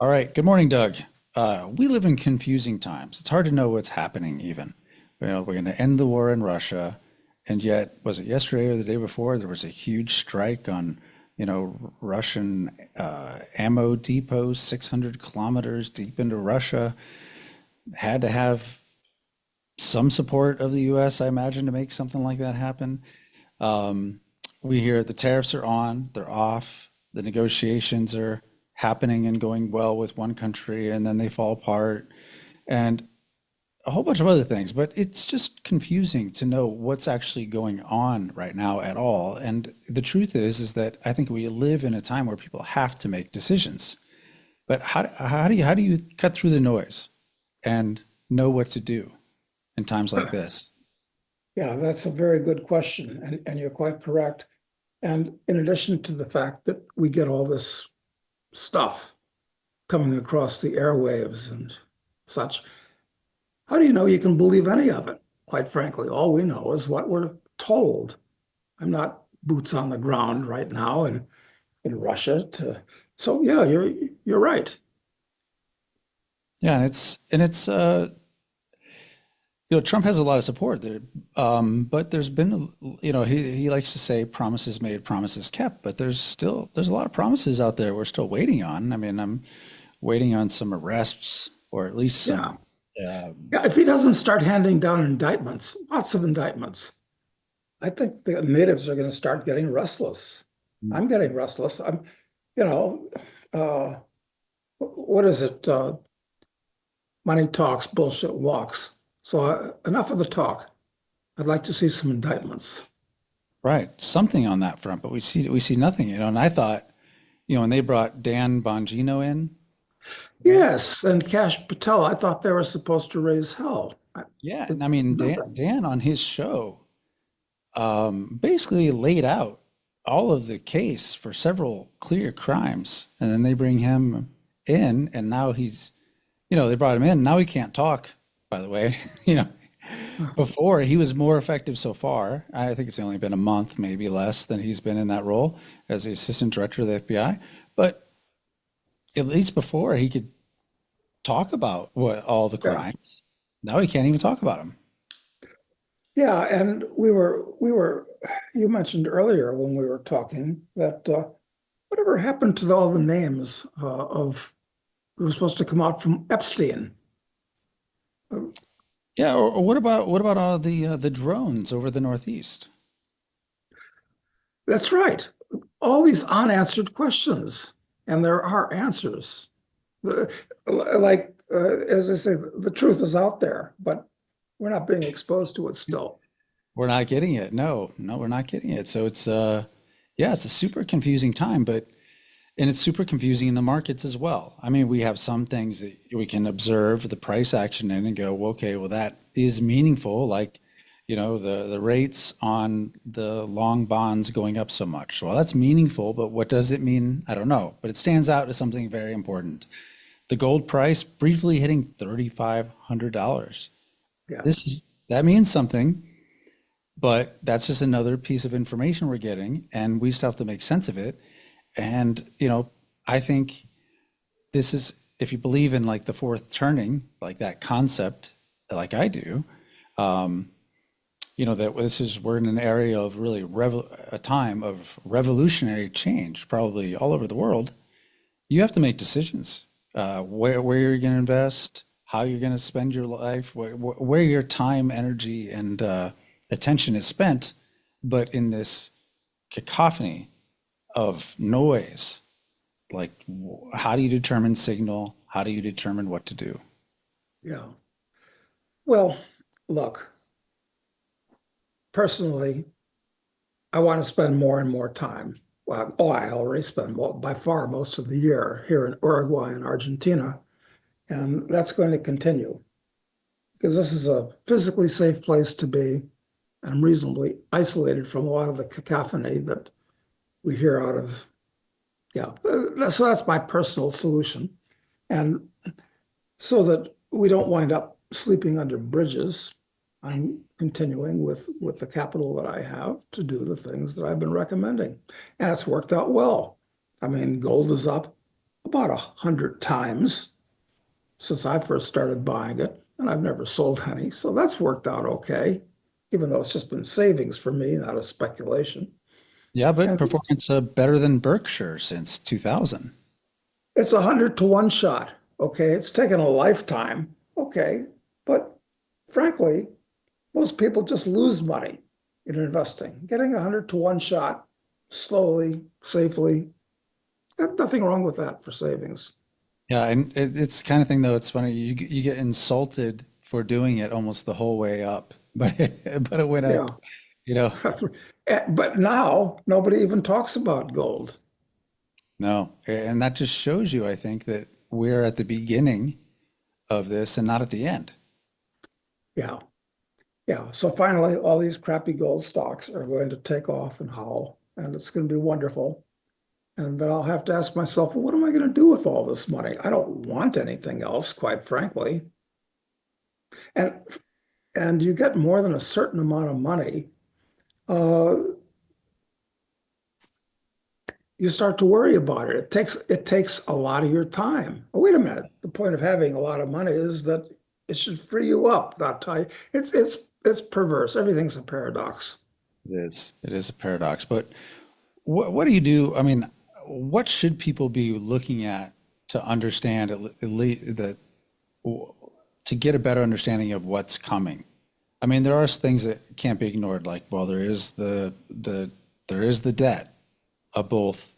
All right. Good morning, Doug. We live in confusing times. It's hard to know what's happening even. We're going to end the war in Russia, and yet, was it yesterday or the day before, there was a huge strike on, Russian ammo depots 600 kilometers deep into Russia. Had to have some support of the US, I imagine, to make something like that happen. Um, we hear the tariffs are on, they're off, the negotiations are happening and going well with one country, and then they fall apart, and a whole bunch of other things. But it's just confusing to know what's actually going on right now at all. And the truth is that I think we live in a time where people have to make decisions. But how do you cut through the noise and know what to do in times like this? Yeah, that's a very good question, and you're quite correct. And in addition to the fact that we get all this stuff coming across the airwaves and such, how do you know you can believe any of it? Quite frankly, all we know is what we're told. I'm not boots on the ground right now in Russia so yeah, you're right. Yeah, and Trump has a lot of support there, but there's been, he likes to say promises made, promises kept, but there's a lot of promises out there we're still waiting on. I mean, I'm waiting on some arrests or at least Yeah. some. Uh, Yeah, if he doesn't start handing down indictments, lots of indictments, I think the natives are going to start getting restless. I'm getting restless. You know, uh, what is it? Money talks, bullshit walks. So enough of the talk. I'd like to see some indictments. right, something on that front, but we see nothing. And I thought, when they brought Dan Bongino in, right? Yes, and Cash Patel, I thought they were supposed to raise hell. Yeah, and I It's mean Dan, nothing. Dan on his show basically laid out all of the case for several clear crimes, and then they bring him in, and now they brought him in. Now he can't talk, by the way. You know, Before he was more effective so far. I think it's only been a month, maybe less, than he's been in that role as the assistant director of the FBI. But at least before he could talk about what all the Yeah. crimes. Now he can't even talk about them. Yeah, and you mentioned earlier when we were talking that whatever happened to all the names of who was supposed to come out from Epstein? Uh, Yeah, or what about all the drones over the Northeast? That's right. All these unanswered questions, and there are answers. The, as I say, the truth is out there, but we're not being exposed to it still. We're not getting it. No, no, we're not getting it. So yeah, it's a super confusing time, and it's super confusing in the markets as well. I mean, we have some things that we can observe the price action in and go, well, okay, well, that is meaningful. Like, the rates on the long bonds going up so much. Well, that's meaningful, but what does it mean? I don't know. But it stands out as something very important. The gold price briefly hitting $3,500. Yeah. That means something, but that's just another piece of information we're getting, and we still have to make sense of it. And, I think this is, if you believe in like the fourth turning, like that concept, like I do, that we're in an area of really a time of revolutionary change, probably all over the world. You have to make decisions, where you're going to invest, how you're going to spend your life, where your time, energy, and attention is spent. But in this cacophony of noise, like, how do you determine signal? How do you determine what to do? Yeah. Well, look, personally, I want to spend more and more time. Well, I already spend by far most of the year here in Uruguay and Argentina, and that's going to continue because this is a physically safe place to be. And I'm reasonably isolated from a lot of the cacophony that we hear out of. Yeah, so that's my personal solution. And so that we don't wind up sleeping under bridges, I'm continuing with the capital that I have to do the things that I've been recommending. And it's worked out well. I mean, gold is up about 100 times since I first started buying it, and I've never sold any. So that's worked out okay, even though it's just been savings for me, not a speculation. Yeah, but And performance better than Berkshire since 2000. it's 100 to 1 shot. Okay. It's taken a lifetime. Okay. But frankly, most people just lose money in investing. Getting 100 to 1 shot slowly, safely, nothing wrong with that for savings. Yeah, and it's the kind of thing though. It's funny you get insulted for doing it almost the whole way up, but but it went up. Yeah. You know, But now nobody even talks about gold. no, and that just shows you, I think, that we're at the beginning of this and not at the end. Yeah. Yeah. So finally, all these crappy gold stocks are going to take off and howl, and it's going to be wonderful. And then I'll have to ask myself, well, what am I going to do with all this money? I don't want anything else, quite frankly. And you get more than a certain amount of money, uh, you start to worry about it. It takes a lot of your time. Oh, wait a minute. The point of having a lot of money is that it should free you up, not tie. It's perverse. Everything's a paradox. It is. It is a paradox. But what do you do? I mean, what should people be looking at to understand at least that to get a better understanding of what's coming? I mean, there are things that can't be ignored, like, well, there is the debt of both,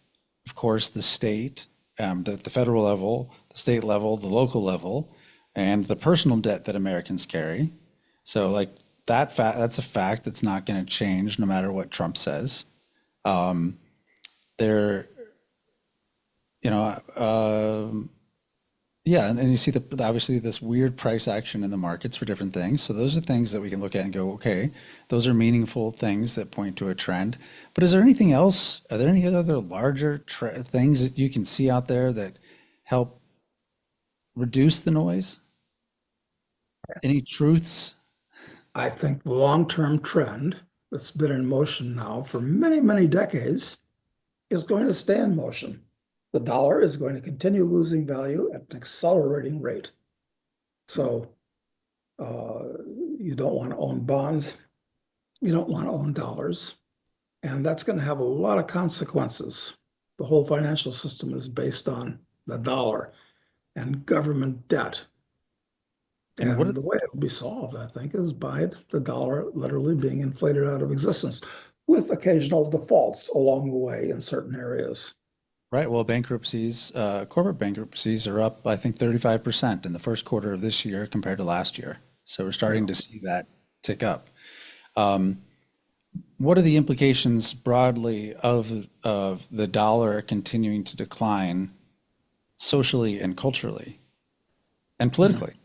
of course, the state, the federal level, the state level, the local level, and the personal debt that Americans carry. So, like that's a fact that's not going to change no matter what Trump says. There, you know, yeah, and you see obviously this weird price action in the markets for different things. So those are things that we can look at and go, okay, those are meaningful things that point to a trend. But is there anything else? Are there any other larger things that you can see out there that help reduce the noise? Any truths? I think the long-term trend that's been in motion now for many, many decades is going to stay in motion. The dollar is going to continue losing value at an accelerating rate. So you don't want to own bonds. You don't want to own dollars. And that's going to have a lot of consequences. The whole financial system is based on the dollar and government debt. And what? And the way it will be solved, I think, is by the dollar literally being inflated out of existence with occasional defaults along the way in certain areas. Right. Well, bankruptcies, corporate bankruptcies are up, I think, 35% in the first quarter of this year compared to last year. So we're starting Yeah. to see that tick up. Um, what are the implications broadly of the dollar continuing to decline socially and culturally and politically?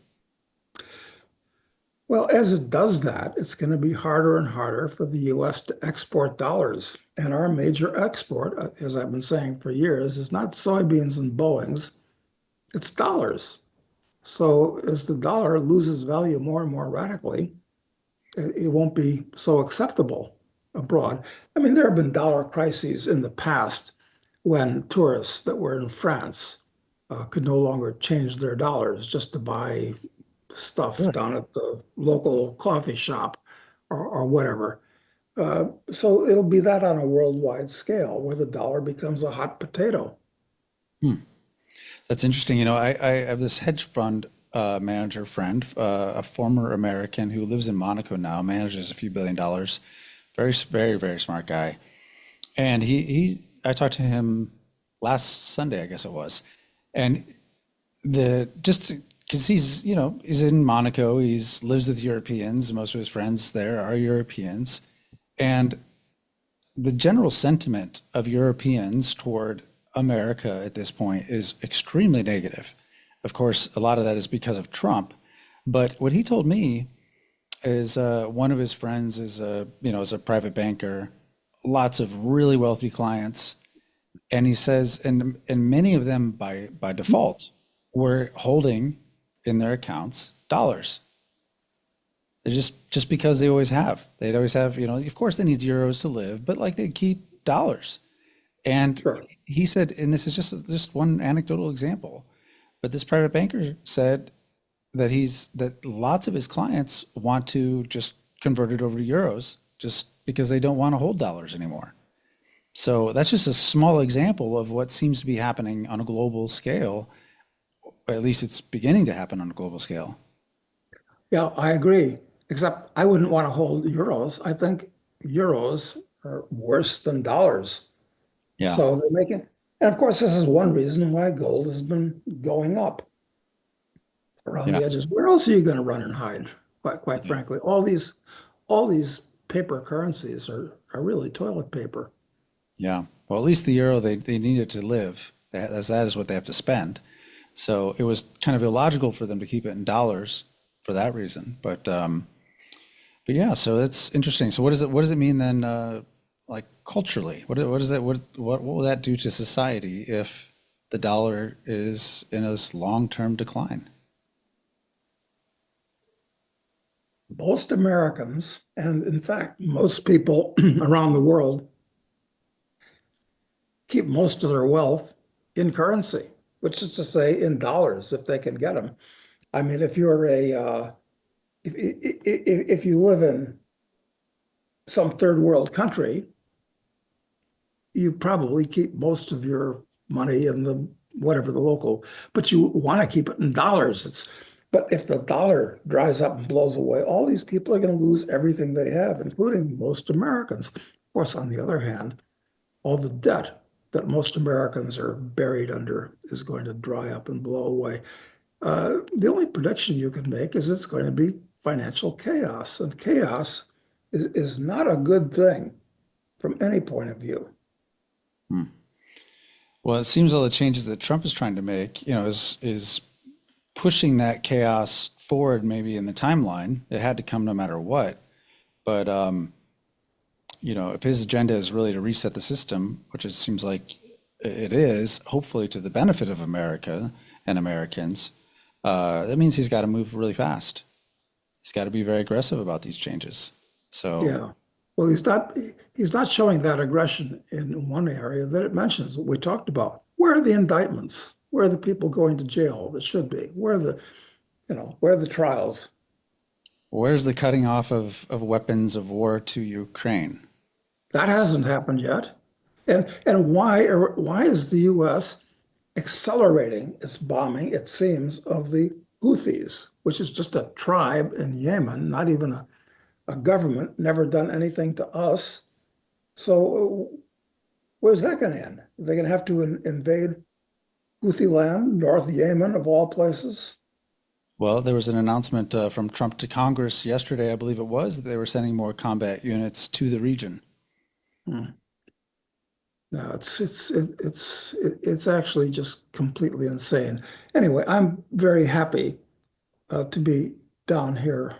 Well, as it does that, it's going to be harder and harder for the US to export dollars. And our major export, as I've been saying for years, is not soybeans and Boeings, it's dollars. So as the dollar loses value more and more radically, it won't be so acceptable abroad. I mean, there have been dollar crises in the past when tourists that were in France could no longer change their dollars just to buy stuff Sure. down at the local coffee shop or whatever. So it'll be that on a worldwide scale where the dollar becomes a hot potato. That's interesting. I have this hedge fund manager friend, a former American who lives in Monaco now, manages a few billion dollars. Very, very smart guy. And I talked to him last Sunday, I guess it was. And just because he's in Monaco, he's lives with Europeans. Most of his friends there are Europeans. And the general sentiment of Europeans toward America at this point is extremely negative. Of course, a lot of that is because of Trump. But what he told me is one of his friends is a private banker, lots of really wealthy clients, and he says, and many of them by default were holding in their accounts dollars. They just because they'd always have, of course they need euros to live, but like they keep dollars. And Sure. he said, and this is just one anecdotal example, but this private banker said that lots of his clients want to just convert it over to euros just because they don't want to hold dollars anymore. So that's just a small example of what seems to be happening on a global scale, or at least it's beginning to happen on a global scale. Yeah, I agree. Except I wouldn't want to hold euros. I think euros are worse than dollars. Yeah, So they're making, and of course, this is one reason why gold has been going up around yeah, the edges. Where else are you going to run and hide? Quite yeah, frankly, all these paper currencies are really toilet paper. yeah. Well, at least the euro, they need it to live. That is what they have to spend. So it was kind of illogical for them to keep it in dollars for that reason. But yeah, so it's interesting. So what does it mean then, like culturally? What is that? What will that do to society if the dollar is in a long-term decline? Most Americans, and in fact, most people around the world, keep most of their wealth in currency, which is to say in dollars if they can get them. I mean, if you're a if you live in some third world country, you probably keep most of your money in the whatever the local, but you want to keep it in dollars. But if the dollar dries up and blows away, all these people are going to lose everything they have, including most Americans. Of course, on the other hand, all the debt that most Americans are buried under is going to dry up and blow away. The only prediction you can make is it's going to be financial chaos, and chaos is not a good thing from any point of view. Hmm. Well, it seems all the changes that Trump is trying to make, is pushing that chaos forward maybe in the timeline. It had to come no matter what. But if his agenda is really to reset the system, which it seems like it is, hopefully to the benefit of America and Americans, that means he's got to move really fast. He's got to be very aggressive about these changes. So, Yeah. Well, he's not showing that aggression in one area that it mentions what we talked about. Where are the indictments? Where are the people going to jail that should be? Where are the trials? where's the cutting off of weapons of war to Ukraine? That hasn't happened yet. And why is the US accelerating its bombing, it seems, of the Houthis, which is just a tribe in Yemen, not even a government, never done anything to us. So where's that going to end? Are they going to have to invade Houthi land, North Yemen, of all places? Well, there was an announcement from Trump to Congress yesterday, I believe it was, that they were sending more combat units to the region. Hmm. No, it's actually just completely insane. Anyway, I'm very happy to be down here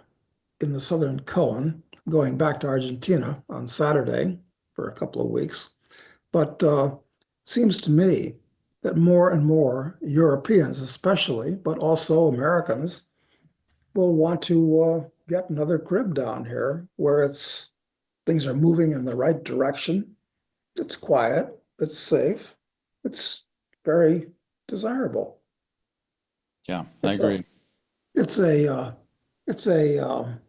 in the Southern Cone, going back to Argentina on Saturday for a couple of weeks. But it seems to me that more and more Europeans, especially, but also Americans, will want to get another crib down here where it's things are moving in the right direction. It's quiet, it's safe, it's very desirable. Yeah, I It's a agree. it's a it's a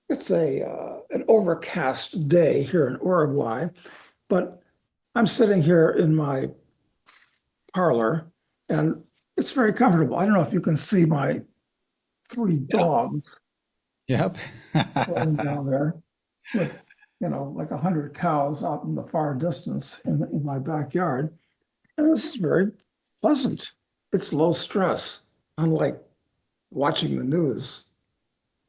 it's a an overcast day here in Uruguay, but I'm sitting here in my parlor and it's very comfortable. I don't know if you can see my three Yeah. dogs Yep. running down there with, like 100 cows out in the far distance in my backyard. And this is very pleasant. It's low stress, unlike watching the news.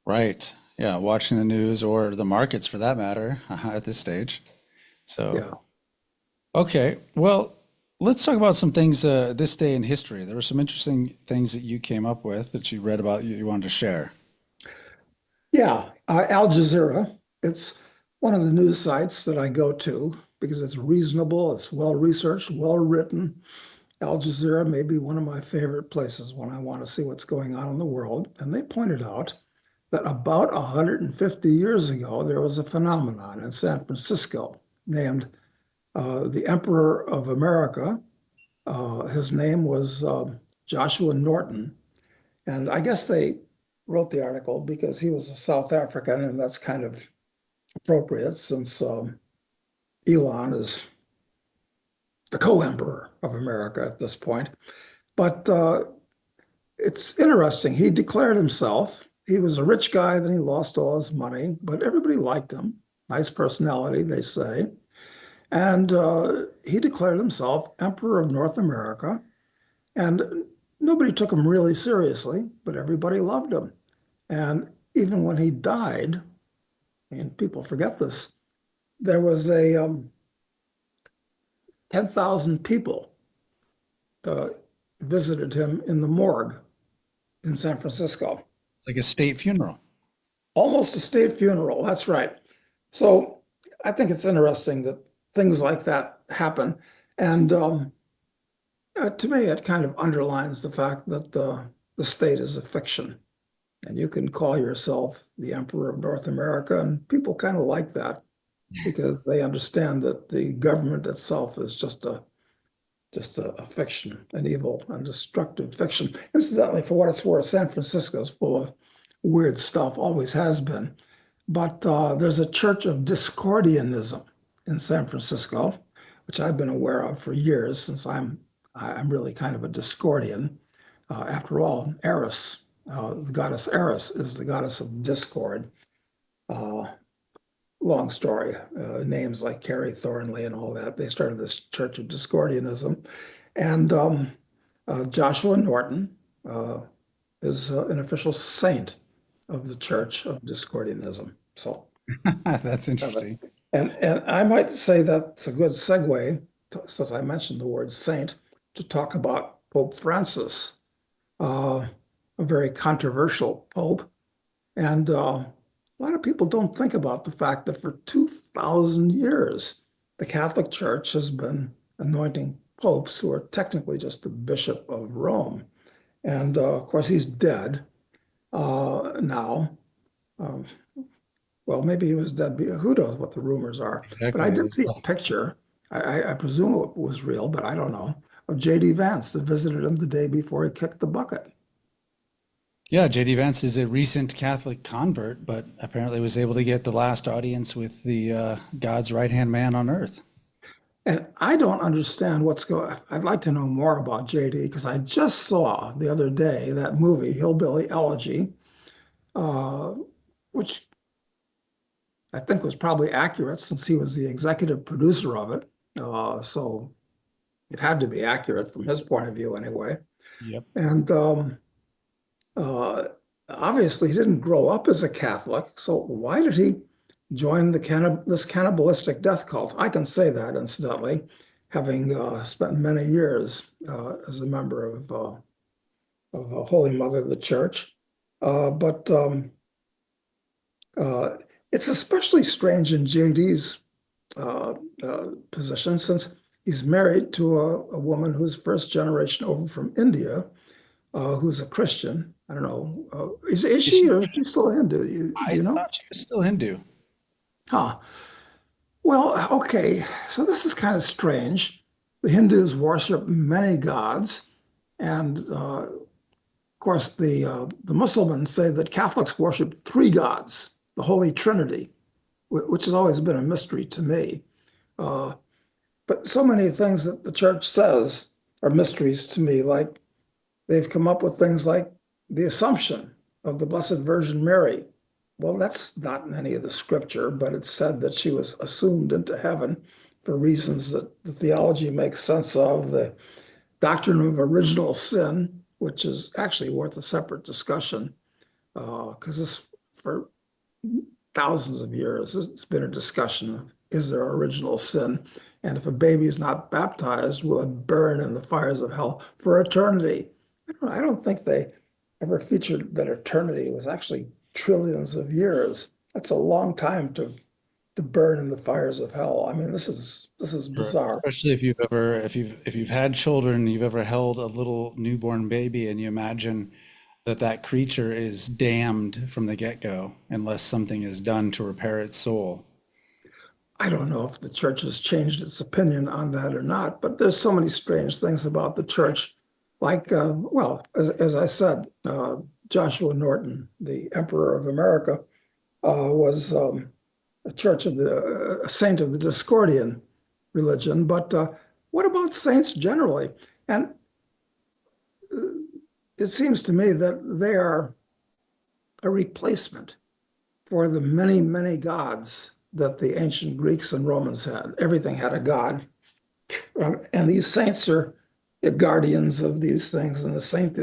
Right. Yeah, watching the news or the markets for that matter at this stage. So, Yeah. okay. Well, let's talk about some things this day in history. There were some interesting things that you came up with that you read about you wanted to share. Yeah. Al Jazeera, it's one of the news sites that I go to because it's reasonable, it's well researched, well written. Al Jazeera may be one of my favorite places when I want to see what's going on in the world. And they pointed out that about 150 years ago, there was a phenomenon in San Francisco named The Emperor of America, his name was Joshua Norton. And I guess they wrote the article because he was a South African, and that's kind of appropriate since Elon is the co-emperor of America at this point. But it's interesting. He declared himself. He was a rich guy, then he lost all his money, but everybody liked him. Nice personality, they say. And he declared himself Emperor of North America. And nobody took him really seriously, but everybody loved him. And even when he died, and people forget this, there was a 10,000 people uh, visited him in the morgue in San Francisco. It's like a state funeral. Almost a state funeral. That's right. So I think it's interesting that things like that happen. And to me, it kind of underlines the fact that the state is a fiction. And you can call yourself the Emperor of North America, and people kind of like that because they understand that the government itself is just a fiction, an evil and destructive fiction. Incidentally, for what it's worth, San Francisco is full of weird stuff, always has been. But there's a church of Discordianism in San Francisco, which I've been aware of for years since I'm really kind of a Discordian. After all, Eris, the goddess Eris, is the goddess of discord. Uh, Long story, names like Carrie Thornley and all that. They started this Church of Discordianism. And Joshua Norton is an official saint of the Church of Discordianism. So, That's uh, interesting. and I might say that's a good segue, since I mentioned the word saint, to talk about Pope Francis, uh, a very controversial pope. And a lot of people don't think about the fact that for 2,000 years, the Catholic Church has been anointing popes who are technically just the Bishop of Rome. And of course, he's dead now. Um, well, maybe he was dead. Who knows what the rumors are? But I Exactly. did see a picture. I presume it was real, but I don't know, of J.D. Vance that visited him the day before he kicked the bucket. Yeah, JD Vance is a recent Catholic convert, but apparently was able to get the last audience with the God's right-hand man on earth. And I don't understand what's going. I'd like to know more about JD because I just saw the other day that movie Hillbilly Elegy, uh, which I think was probably accurate since he was the executive producer of it. So it had to be accurate from his point of view anyway. Yep. And uh, obviously, he didn't grow up as a Catholic. So why did he join this cannibalistic death cult? I can say that, incidentally, having spent many years as a member of Holy Mother of the Church. But uh, it's especially strange in JD's position since he's married to a woman who's first generation over from India, who's a Christian. I don't know. Is Is she she? or is she still Hindu? Do I you know? thought she was still Hindu. Huh. Well, okay. So this is kind of strange. The Hindus worship many gods, and of course, the Muslims say that Catholics worship three gods, the Holy Trinity, which has always been a mystery to me. Uh, but so many things that the church says are mysteries to me, like they've come up with things like the Assumption of the Blessed Virgin Mary. Well, that's not in any of the scripture, but it's said that she was assumed into heaven for reasons that the theology makes sense of. The doctrine of original sin, which is actually worth a separate discussion, because this for thousands of years it's been a discussion of is there original sin, and if a baby is not baptized, will it burn in the fires of hell for eternity? I don't think they ever featured that eternity was actually trillions of years. That's a long time to burn in the fires of hell. I mean, this is Sure. bizarre. Especially if you've had children, you've ever held a little newborn baby, and you imagine that creature is damned from the get-go unless something is done to repair its soul. I don't know if the church has changed its opinion on that or not, but there's so many strange things about the church. Like, well, as I said, Joshua Norton, the Emperor of America, was a church of a saint of the Discordian religion. But what about saints generally? And it seems to me that they are a replacement for the many, many gods that the ancient Greeks and Romans had. Everything had a god. And these saints are the guardians of these things, and the saint,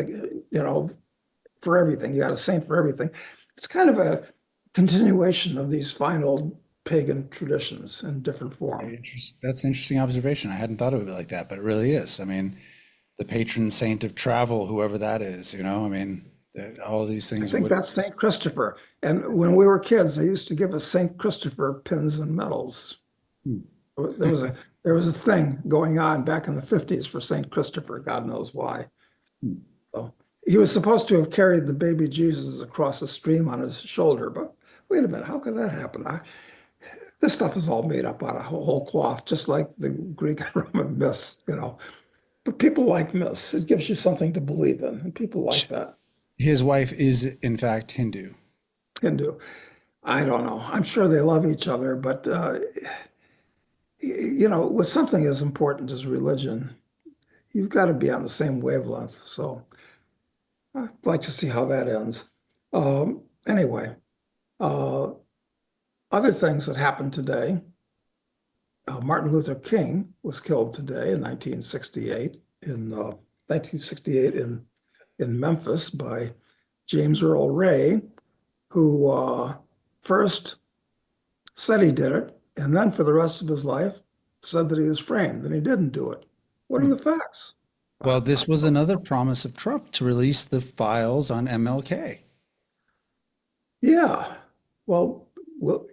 for everything. You got a saint for everything. It's kind of a continuation of these fine old pagan traditions in different form. That's an interesting observation. I hadn't thought of it like that, but it really is. I mean, the patron saint of travel, whoever that is, I mean, all of these I things think would. that's Saint Christopher. And when we were kids, they used to give us Saint Christopher pins and medals. Hmm. There was a there was a thing going on back in the 50s for Saint Christopher, God knows why. Hmm. So he was supposed to have carried the baby Jesus across a stream on his shoulder, but wait a minute, how could that happen? This stuff is all made up out of whole cloth, just like the Greek and Roman myths. But people like myths. It gives you something to believe in, and people like that. His wife is, in fact, Hindu. Hindu. I don't know. I'm sure they love each other, but with something as important as religion, you've got to be on the same wavelength. So I'd like to see how that ends. Anyway, uh, other things that happened today. Martin Luther King was killed today in 1968 in Memphis by James Earl Ray, who first said he did it, and then for the rest of his life said that he was framed and he didn't do it. What are Hmm. the facts? Well, this was another promise of Trump to release the files on MLK. Yeah. Well,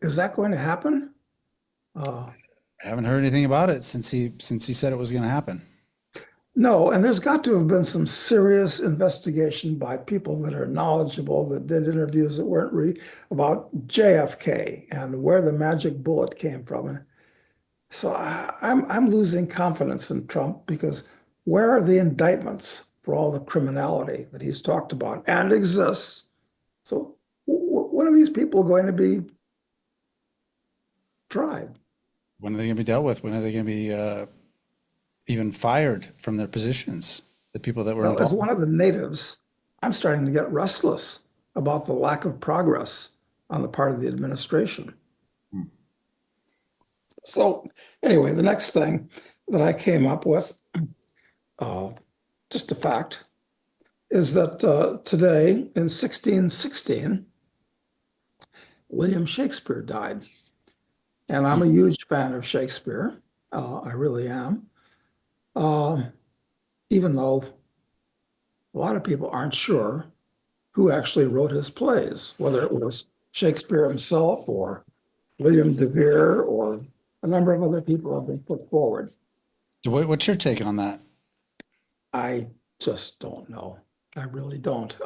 is that going to happen? Uh, I haven't heard anything about it since he said it was going to happen. no, and there's got to have been some serious investigation by people that are knowledgeable that did interviews that weren't about JFK and where the magic bullet came from. And so I'm losing confidence in Trump because where are the indictments for all the criminality that he's talked about and exists? So when are these people going to be tried? When are they going to be dealt with? When are they going to be even fired from their positions? The people that were Well, as involved. one of the natives, I'm starting to get restless about the lack of progress on the part of the administration. Hmm. So anyway, the next thing that I came up with, uh, just a fact, is that today in 1616, William Shakespeare died. And I'm a huge fan of Shakespeare. I really am. Um, Even though a lot of people aren't sure who actually wrote his plays, whether it was Shakespeare himself or William de Vere or a number of other people have been put forward. What's your take on that? I just don't know. I really don't.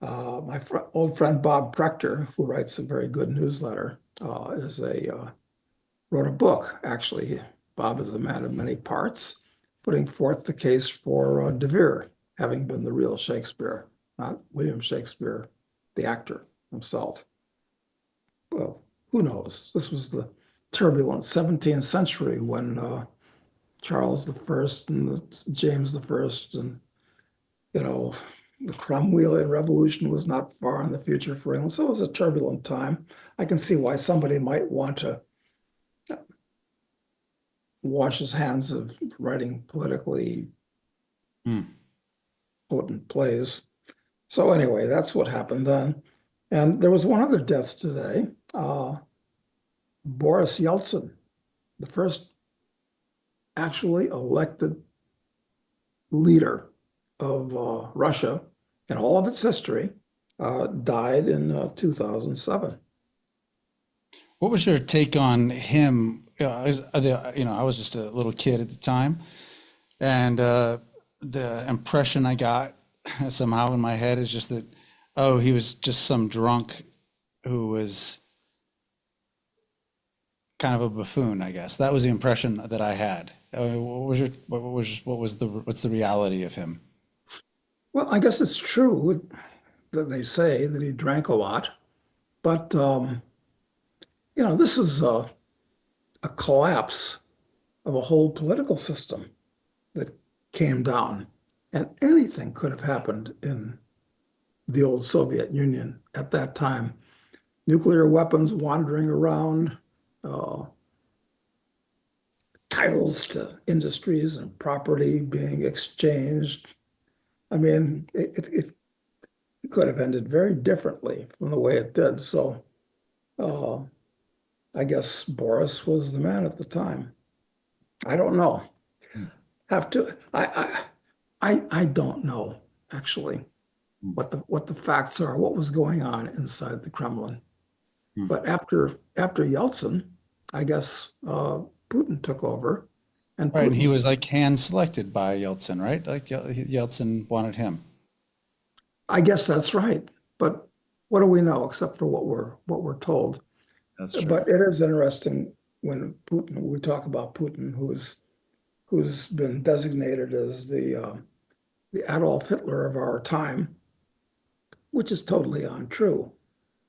My old friend Bob Prechter, who writes a very good newsletter, wrote a book. Actually, Bob is a man of many parts, putting forth the case for De Vere having been the real Shakespeare, not William Shakespeare, the actor himself. Well, who knows? This was the turbulent 17th century when Charles the First and James the First and you know, the Cromwellian Revolution was not far in the future for England. So it was a turbulent time. I can see why somebody might want to wash his hands of writing politically Hmm. potent plays. So anyway, that's what happened then. And there was one other death today. Boris Yeltsin, the first actually elected leader of Russia in all of its history, died in 2007. What was your take on him? I was just a little kid at the time, and the impression I got somehow in my head is just that, oh, he was just some drunk who was kind of a buffoon, I guess. That was the impression that I had. What's the reality of him? Well, I guess it's true that they say that he drank a lot, but this is a collapse of a whole political system that came down, and anything could have happened in the old Soviet Union at that time. Nuclear weapons wandering around, uh, titles to industries and property being exchanged. I mean, it could have ended very differently from the way it did. So uh, I guess Boris was the man at the time. I don't know. Have to. I don't know actually what the facts are, what was going on inside the Kremlin. But after Yeltsin, I guess Putin took over, and Right, and he Putin's. was like hand selected by Yeltsin, right? Like Yeltsin wanted him. I guess that's right. But what do we know except for what we're told? That's true. But it is interesting when we talk about Putin, who's been designated as the Adolf Hitler of our time, which is totally untrue.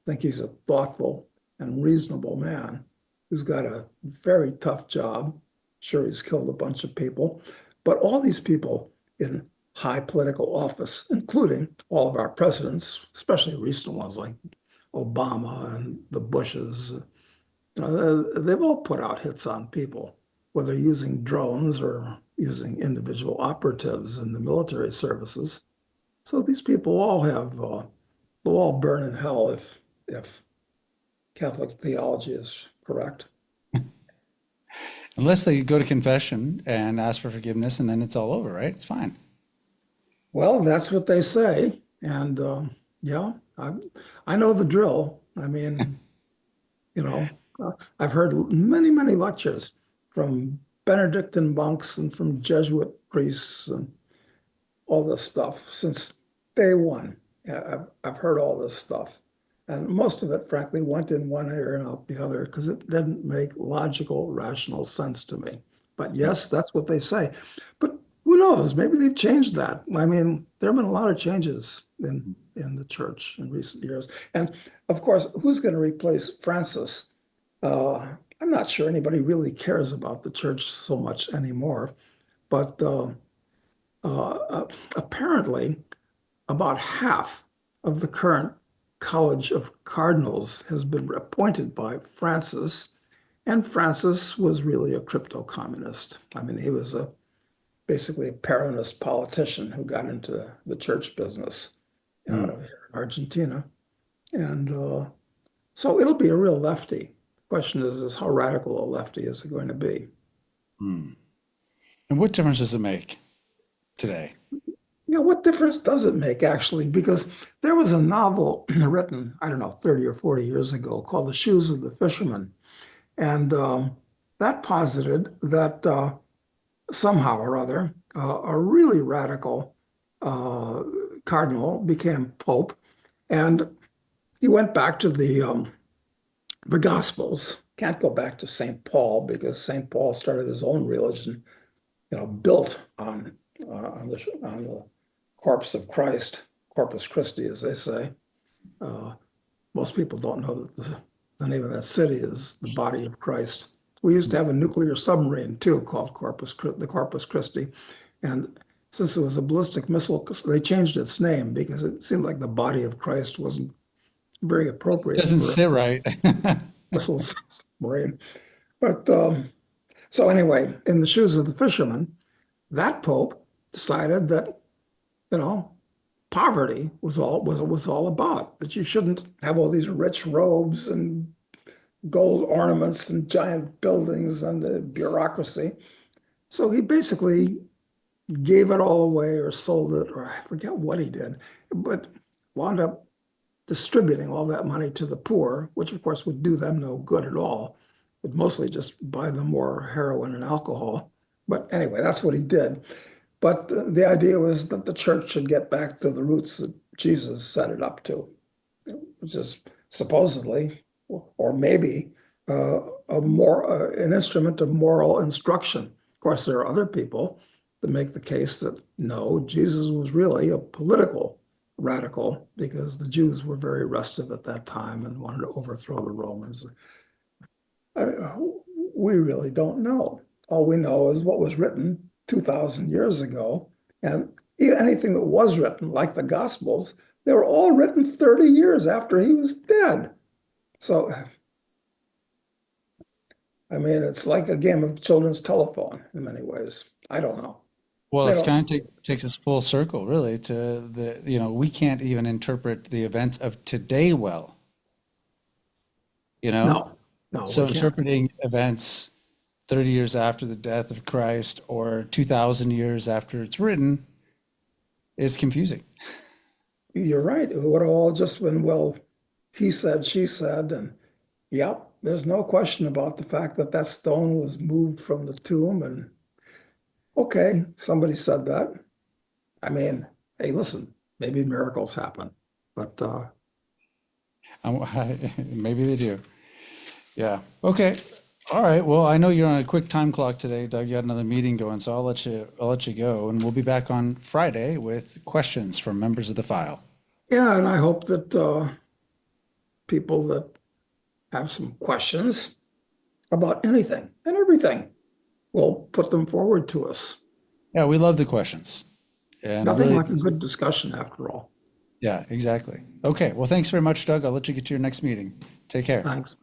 I think he's a thoughtful and reasonable man who's got a very tough job. Sure, he's killed a bunch of people, but all these people in high political office, including all of our presidents, especially recent ones like Obama and the Bushes, they've all put out hits on people, whether using drones or using individual operatives in the military services. So these people all they'll all burn in hell if Catholic theology is correct. Unless they go to confession and ask for forgiveness, and then it's all over, right? It's fine. Well, that's what they say, and yeah, I know the drill. I mean, you know, I've heard many lectures from Benedictine monks and from Jesuit priests and all this stuff since day one. Yeah, I've heard all this stuff. And most of it, frankly, went in one ear and out the other because it didn't make logical, rational sense to me. But yes, that's what they say. But who knows? Maybe they've changed that. I mean, there have been a lot of changes in the church in recent years. And of course, who's going to replace Francis? I'm not sure anybody really cares about the church so much anymore. But apparently, about half of the current College of Cardinals has been appointed by Francis, and Francis was really a crypto-communist. I mean, he was basically a Peronist politician who got into the church business Hmm. in Argentina. And so it'll be a real lefty. Question is how radical a lefty is it going to be? Hmm. And what difference does it make today? What difference does it make actually? Because there was a novel written, I don't know, 30 or 40 years ago called The Shoes of the Fisherman. And that posited that somehow or other, a really radical uh, cardinal became pope. And he went back to the Gospels. Can't go back to St. Paul because St. Paul started his own religion, built on the corpse of Christ, Corpus Christi, as they say. Uh, Most people don't know that the name of that city is the body of Christ. We used to have a nuclear submarine too called the Corpus Christi. And since it was a ballistic missile, they changed its name because it seemed like the body of Christ wasn't very appropriate Doesn't for a sit right. missile submarine. But so anyway, in the shoes of the fisherman, that Pope decided that, you know, poverty was all about, that you shouldn't have all these rich robes and gold ornaments and giant buildings and the bureaucracy. So he basically gave it all away or sold it, or I forget what he did, but wound up distributing all that money to the poor, which of course would do them no good at all, would mostly just buy them more heroin and alcohol. But anyway, that's what he did. But the idea was that the church should get back to the roots that Jesus set it up to, which is supposedly, or maybe, an instrument of moral instruction. Of course, there are other people that make the case that no, Jesus was really a political radical because the Jews were very restive at that time and wanted to overthrow the Romans. I, we really don't know. All we know is what was written 2,000 years ago. And anything that was written, like the Gospels, they were all written 30 years after he was dead. So, I mean, it's like a game of children's telephone in many ways. I don't know. Well, They it's don't, kind of takes us full circle, really, to the, we can't even interpret the events of today well, you know? no, no, So we can't. interpreting events 30 years after the death of Christ or 2,000 years after it's written is confusing. You're right. It would have all just been, well, he said, she said, and yep, there's no question about the fact that that stone was moved from the tomb. And okay, somebody said that. I mean, hey, listen, maybe miracles happen, but Maybe they do. Yeah. Okay. All right. Well, I know you're on a quick time clock today, Doug. You got another meeting going, so I'll let you go, and we'll be back on Friday with questions from members of the file. yeah, and I hope that people that have some questions about anything and everything will put them forward to us. Yeah, we love the questions, and Nothing really, like a good discussion after all. yeah, exactly. Okay. Well, thanks very much, Doug. I'll let you get to your next meeting. Take care. Thanks.